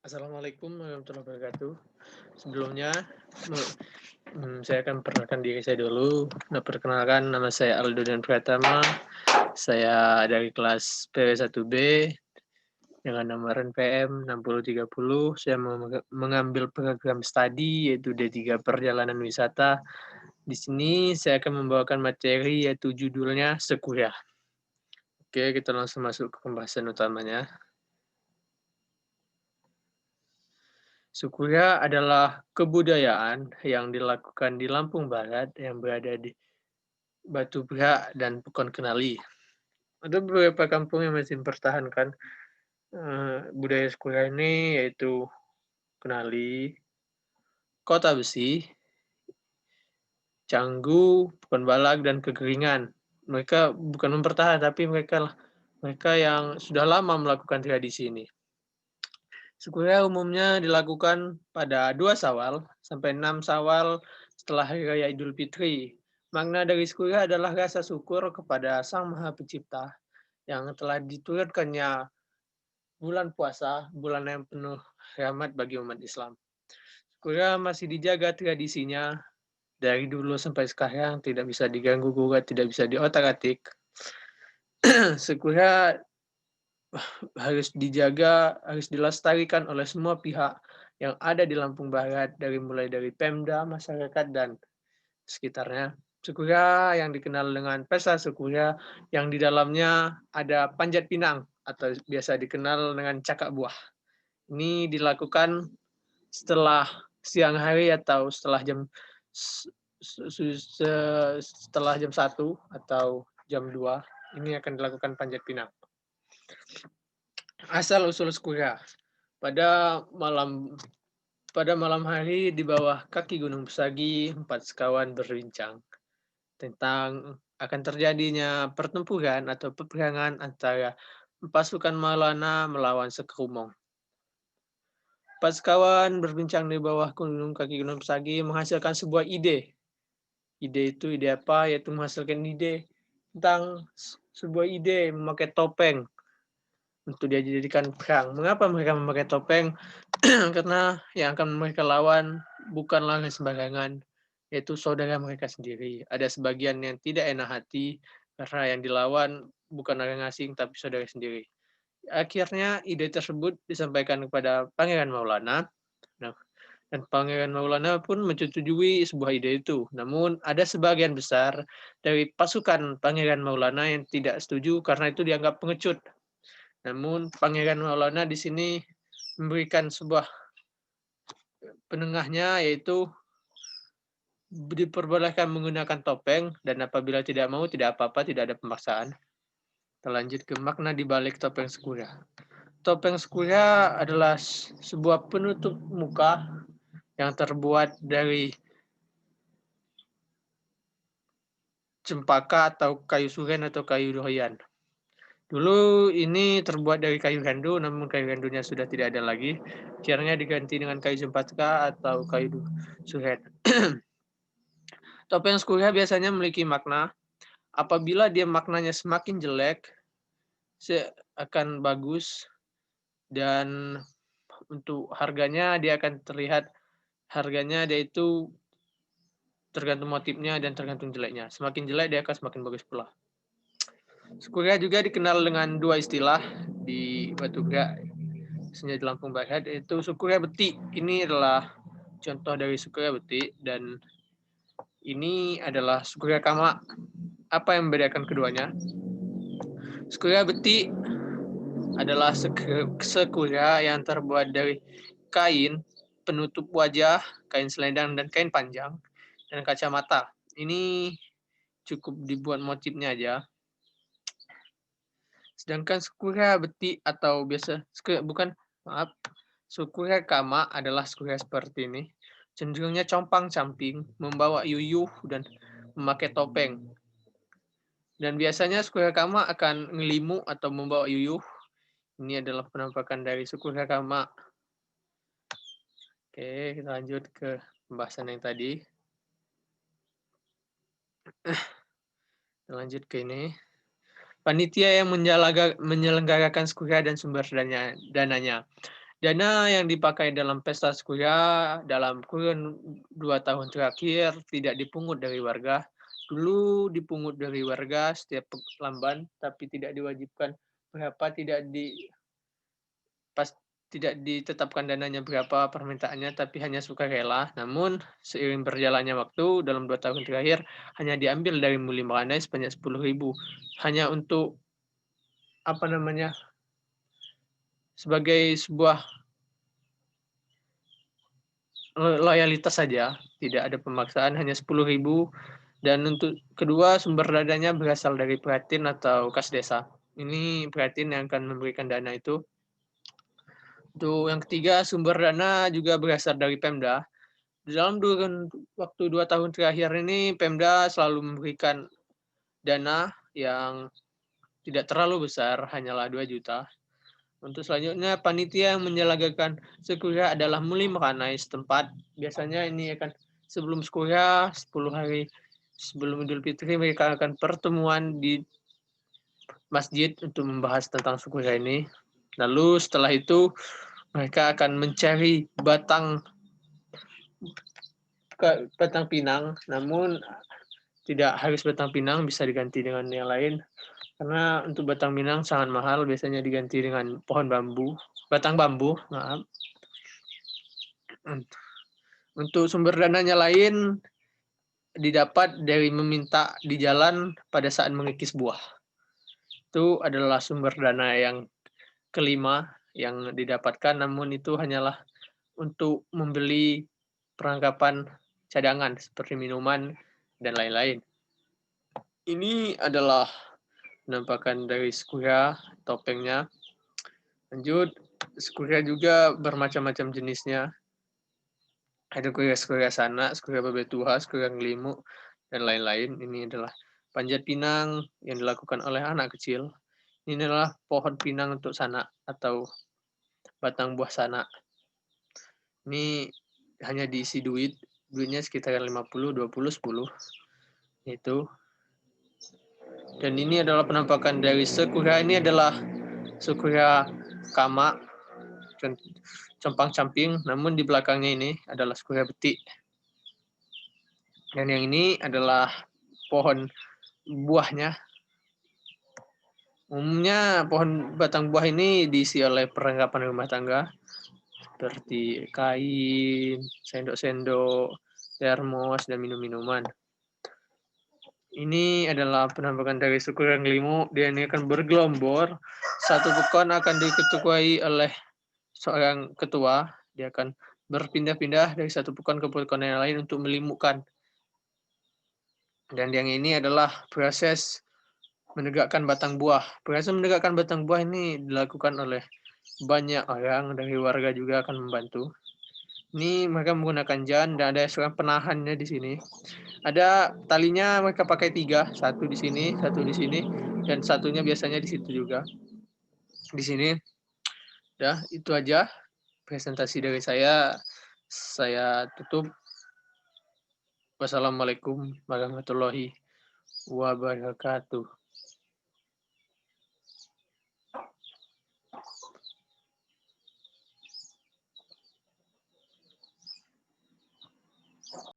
Assalamualaikum warahmatullahi wabarakatuh. Sebelumnya, saya akan perkenalkan diri saya dulu. Nah, perkenalkan nama saya Aldo dan Pratama. Saya dari kelas PW1B dengan nomor NPM 6030. Saya mengambil program studi yaitu D3 Perjalanan Wisata. Di sini saya akan membawakan materi yaitu judulnya Sekuliah. Oke, kita langsung masuk ke pembahasan utamanya. Sukuya adalah kebudayaan yang dilakukan di Lampung Barat yang berada di Batu Berak dan Pekon Kenali. Ada beberapa kampung yang masih mempertahankan budaya Sukuya ini, yaitu Kenali, Kota Besi, Canggu, Pekon Balag, dan Kekeringan. Mereka bukan mempertahankan, tapi mereka yang sudah lama melakukan tradisi ini. Syukuria umumnya dilakukan pada 2 Syawal sampai 6 Syawal setelah Hari Raya Idul Fitri. Makna dari syukuria adalah rasa syukur kepada Sang Maha Pencipta yang telah diturunkannya bulan puasa, bulan yang penuh rahmat bagi umat Islam. Syukuria masih dijaga tradisinya dari dulu sampai sekarang, tidak bisa diganggu gugat, tidak bisa diotak-atik. Syukuria harus dijaga, harus dilestarikan oleh semua pihak yang ada di Lampung Barat, mulai dari Pemda, masyarakat, dan sekitarnya. Syukuria yang dikenal dengan pesta Syukuria yang di dalamnya ada panjat pinang atau biasa dikenal dengan cakak buah. Ini dilakukan setelah siang hari atau setelah jam 1 atau jam 2. Ini akan dilakukan panjat pinang. Asal-usul Syukuria. Pada malam hari di bawah kaki Gunung Pesagi, 4 sekawan berbincang tentang akan terjadinya pertempuran atau peperangan antara pasukan Maulana melawan Sekerumong. 4 sekawan berbincang di bawah kaki Gunung Pesagi menghasilkan sebuah ide. Ide apa? Yaitu menghasilkan ide tentang sebuah ide memakai topeng untuk dijadikan perang. Mengapa mereka memakai topeng? Karena yang akan mereka lawan bukanlah sembarangan, yaitu saudara mereka sendiri. Ada sebagian yang tidak enak hati karena yang dilawan bukan orang asing tapi saudara sendiri. Akhirnya ide tersebut disampaikan kepada Pangeran Maulana. Nah, dan Pangeran Maulana pun menyetujui sebuah ide itu. Namun ada sebagian besar dari pasukan Pangeran Maulana yang tidak setuju karena itu dianggap pengecut. Namun Pangeran Maulana di sini memberikan sebuah penengahnya, yaitu diperbolehkan menggunakan topeng dan apabila tidak mau tidak apa-apa, tidak ada pemaksaan. Kita lanjut ke makna di balik topeng Syukuria. Topeng Syukuria adalah sebuah penutup muka yang terbuat dari cempaka atau kayu suren atau kayu doyan. Dulu ini terbuat dari kayu gandu, namun kayu gandunya sudah tidak ada lagi. Akhirnya diganti dengan kayu cempaka atau kayu suren. Topeng Syukuria biasanya memiliki makna. Apabila dia maknanya semakin jelek, akan bagus, dan untuk harganya dia akan terlihat, harganya dia itu tergantung motifnya dan tergantung jeleknya. Semakin jelek dia akan semakin bagus pula. Syukuria juga dikenal dengan 2 istilah di Batu Berak, khususnya di Lampung Barat, yaitu Syukuria Beti. Ini adalah contoh dari Syukuria Beti dan ini adalah Syukuria Kama. Apa yang membedakan keduanya? Syukuria Beti adalah Syukuria yang terbuat dari kain penutup wajah, kain selendang, dan kain panjang, dan kacamata. Ini cukup dibuat motifnya aja. Sedangkan Syukuria Beti atau Syukuria Kama adalah Syukuria seperti ini. Cenderungnya compang-camping, membawa yuyuh, dan memakai topeng. Dan biasanya Syukuria Kama akan ngelimu atau membawa yuyuh. Ini adalah penampakan dari Syukuria Kama. Oke, kita lanjut ke pembahasan yang tadi. Kita lanjut ke ini. Panitia yang menyelenggarakan Syukuria dan sumber dananya. Dana yang dipakai dalam pesta kuliah dalam kurun 2 tahun terakhir tidak dipungut dari warga. Dulu dipungut dari warga setiap lamban, tapi tidak diwajibkan berapa, pas tidak ditetapkan dananya berapa permintaannya, tapi hanya sukarela. Namun seiring berjalannya waktu dalam 2 tahun terakhir hanya diambil dari Muli Meranai sebanyak 10.000 hanya untuk apa namanya, sebagai sebuah loyalitas saja, tidak ada pemaksaan, hanya 10.000. Dan untuk kedua, sumber dananya berasal dari Pratin atau kas desa. Ini Pratin yang akan memberikan dana itu. Untuk yang ketiga, sumber dana juga berasal dari Pemda. Dalam waktu 2 tahun terakhir ini, Pemda selalu memberikan dana yang tidak terlalu besar, hanyalah 2 juta. Untuk selanjutnya, panitia yang menyelenggarakan sekuria adalah Muli Meranai setempat. Biasanya ini akan sebelum sekuria, 10 hari sebelum Idul Fitri, mereka akan pertemuan di masjid untuk membahas tentang sekuria ini. Lalu setelah itu, mereka akan mencari batang pinang, namun tidak harus batang pinang, bisa diganti dengan yang lain. Karena untuk batang pinang sangat mahal, biasanya diganti dengan batang bambu, maaf. Untuk sumber dananya lain didapat dari meminta di jalan pada saat mengikis buah. Itu adalah sumber dana yang kelima yang didapatkan, namun itu hanyalah untuk membeli perlengkapan cadangan seperti minuman dan lain-lain. Ini adalah penampakan dari skuria, topengnya. Lanjut, skuria juga bermacam-macam jenisnya. Ada skuria sanak, skuria bebetuha, skuria ngelimu, dan lain-lain. Ini adalah panjat pinang yang dilakukan oleh anak kecil. Ini adalah pohon pinang untuk sanak atau batang buah sanak. Ini hanya diisi duit, duitnya sekitar 50, 20, 10. Itu. Dan ini adalah penampakan dari skuria. Ini adalah skuria kama, compang-camping, namun di belakangnya ini adalah skuria betik. Dan yang ini adalah pohon buahnya. Umumnya pohon batang buah ini diisi oleh perlengkapan rumah tangga seperti kain, sendok-sendok, termos, dan minum-minuman. Ini adalah penampakan dari suku yang limu. Dia ini akan bergelombor. Satu pekon akan diketuai oleh seorang ketua. Dia akan berpindah-pindah dari satu pekon ke pekon yang lain untuk melimukan. Dan yang ini adalah proses menegakkan batang buah. Proses menegakkan batang buah ini dilakukan oleh banyak orang, dari warga juga akan membantu. Ini mereka menggunakan jan dan ada seorang penahannya di sini. Ada talinya, mereka pakai 3, satu di sini, satu di sini, dan satunya biasanya di situ juga. Di sini. Ya, itu aja presentasi dari saya. Saya tutup. Wassalamualaikum warahmatullahi wabarakatuh.